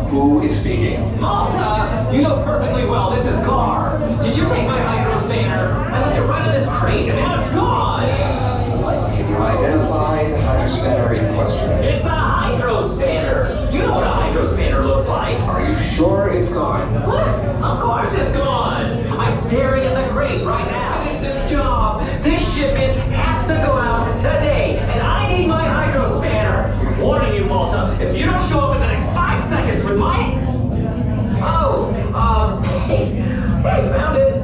Who is speaking? Malta! You know perfectly well this is Gar. Did you take my hydro spanner? I left it right in this crate and now it's gone! Can you identify the hydro spanner in question? It's a hydro spanner! You know what a hydro spanner looks like. Are you sure it's gone? What? Of course it's gone! I'm staring at the crate right now. Finish this job. This shipment has to go out today, and I need my hydro spanner. Warning you, Malta, if you don't show up in the next 5 seconds with my... hey, found it.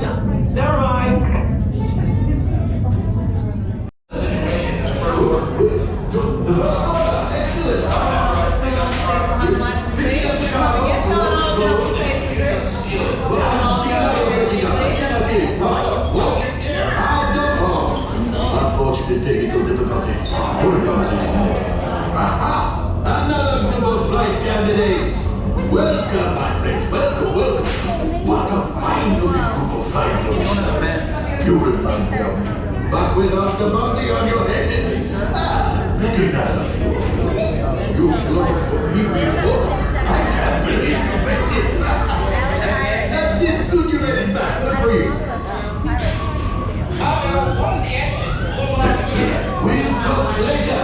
Yeah, never mind. Unfortunate technical difficulty. Aha! Another group of flight candidates. Welcome, my friends. Welcome. What a fine-looking group of flight candidates. You remind me of me. But without the bounty on your head, it's... recognize us. You flown for me before. I can't believe you made it. And it's good you made it back. Good for you. We'll talk later.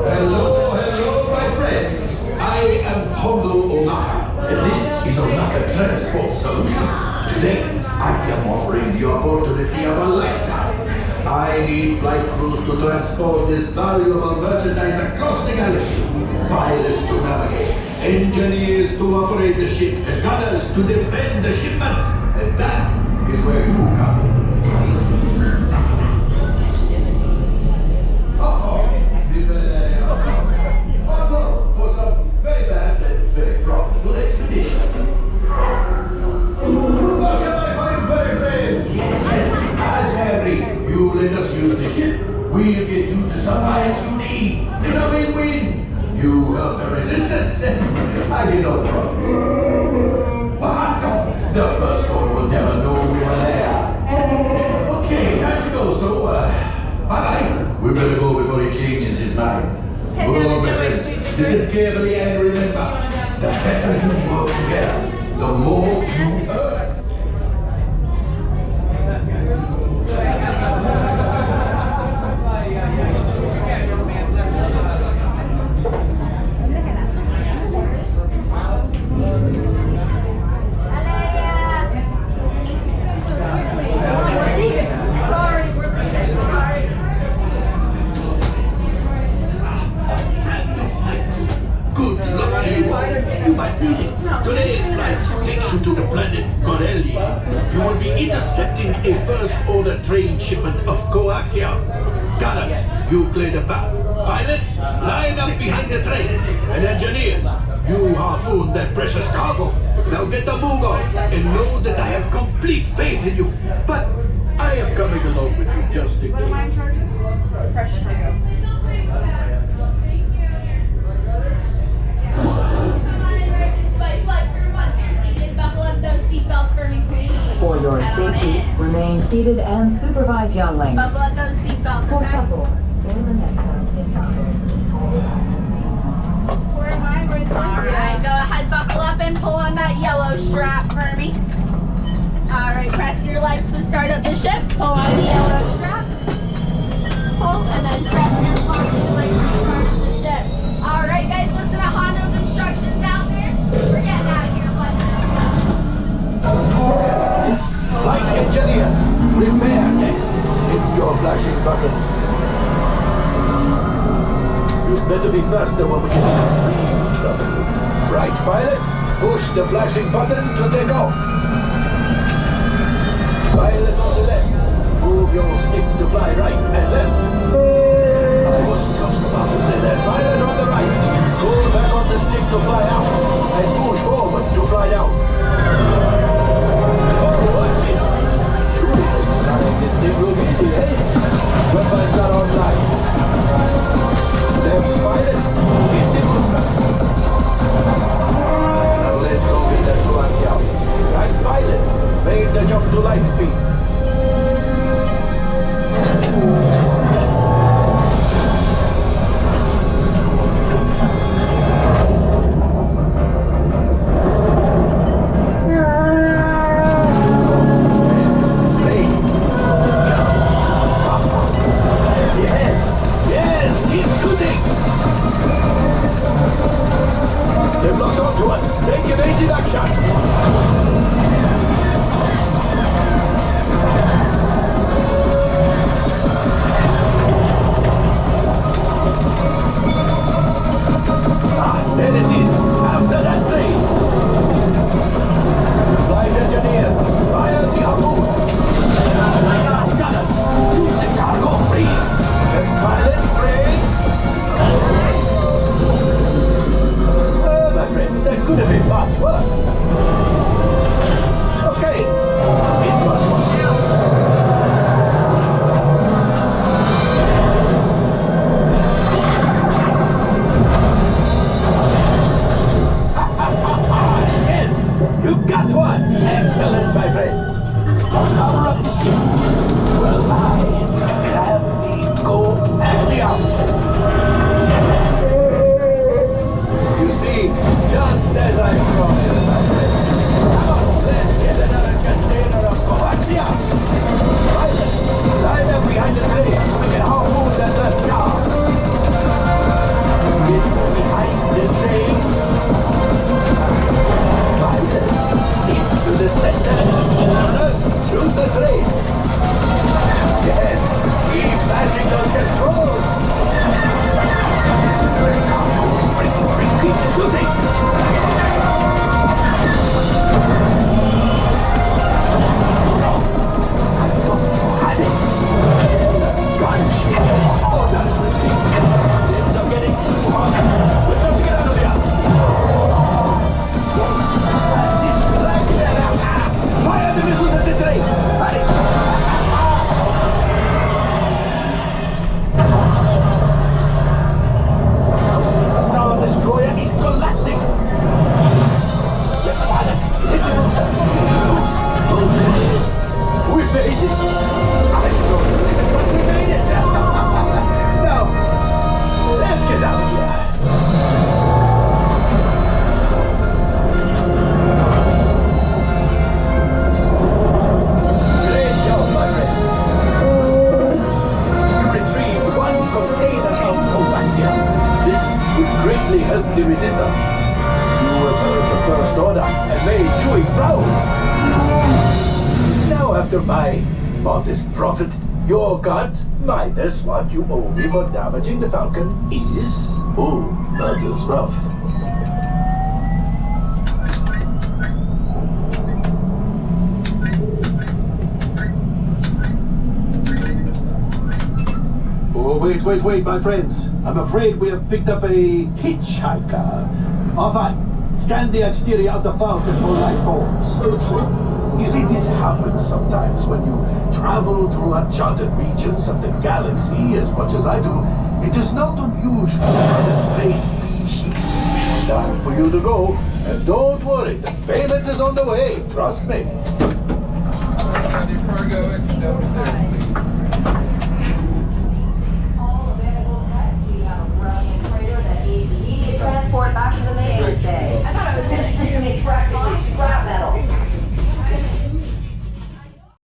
Hello, my friends. I am Hondo Onaka, and this is Onaka Transport Solutions. Today, I am offering the opportunity of a lifetime. I need flight crews to transport this valuable merchandise across the galaxy. Pilots to navigate, engineers to operate the ship, and gunners to defend the shipments. And that is where you come in. For some very fast and very profitable expeditions. Welcome, my fine furry friend. Yes, as Harry, you let us use the ship. We'll get you the supplies you need. It's a win-win. You help the resistance, and I get no profits. But the first one will never know we were there. Okay, time to go, so, bye-bye. We better go before he changes his mind. Go on, my friends. Listen carefully and remember, the better you work together, the more you earn. Today's flight takes you to the planet Corelli. You will be intercepting a first-order train shipment of coaxium. Gunners, you clear the path. Pilots, line up behind the train. And engineers, you harpoon that precious cargo. Now get the move on and know that I have complete faith in you. But I am coming along with you just in case. What am I in charge of? Precious cargo. For your safety, remain seated and supervise younglings. Buckle up those seatbelts, Por okay? favor, in the next one, Alright, go ahead, buckle up and pull on that yellow strap for me. Alright, press your lights to start up the ship. Pull on the yellow strap. Pull, and then press your flashing lights to start up the ship. Alright guys, listen to Hondo's instructions out there. We're getting out of here, Flight engineer, repair next. Hit your flashing button. You'd better be faster when we get in trouble. Right, pilot? Push the flashing button to take off. Pilot on the left. Move your stick to fly right and left. I was just about to say that. Pilot on the right. Pull back on the stick to fly out. And push forward to fly out. This thing will be delayed. Weapons are online. Left pilot, hit the booster. Now let's go with that coaxium. Right pilot, make the jump to light speed. gladly help the resistance. You have heard the First Order and made Chewie proud. Now, after my modest profit, your cut minus what you owe me for damaging the Falcon is... Oh, that is rough. Oh, wait, my friends. I'm afraid we have picked up a hitchhiker. Enfin, scan the exterior of the Falcon for life forms. You see, this happens sometimes when you travel through uncharted regions of the galaxy as much as I do. It is not unusual for the stray species. Time for you to go, and don't worry, the payment is on the way, trust me. Your cargo exit downstairs.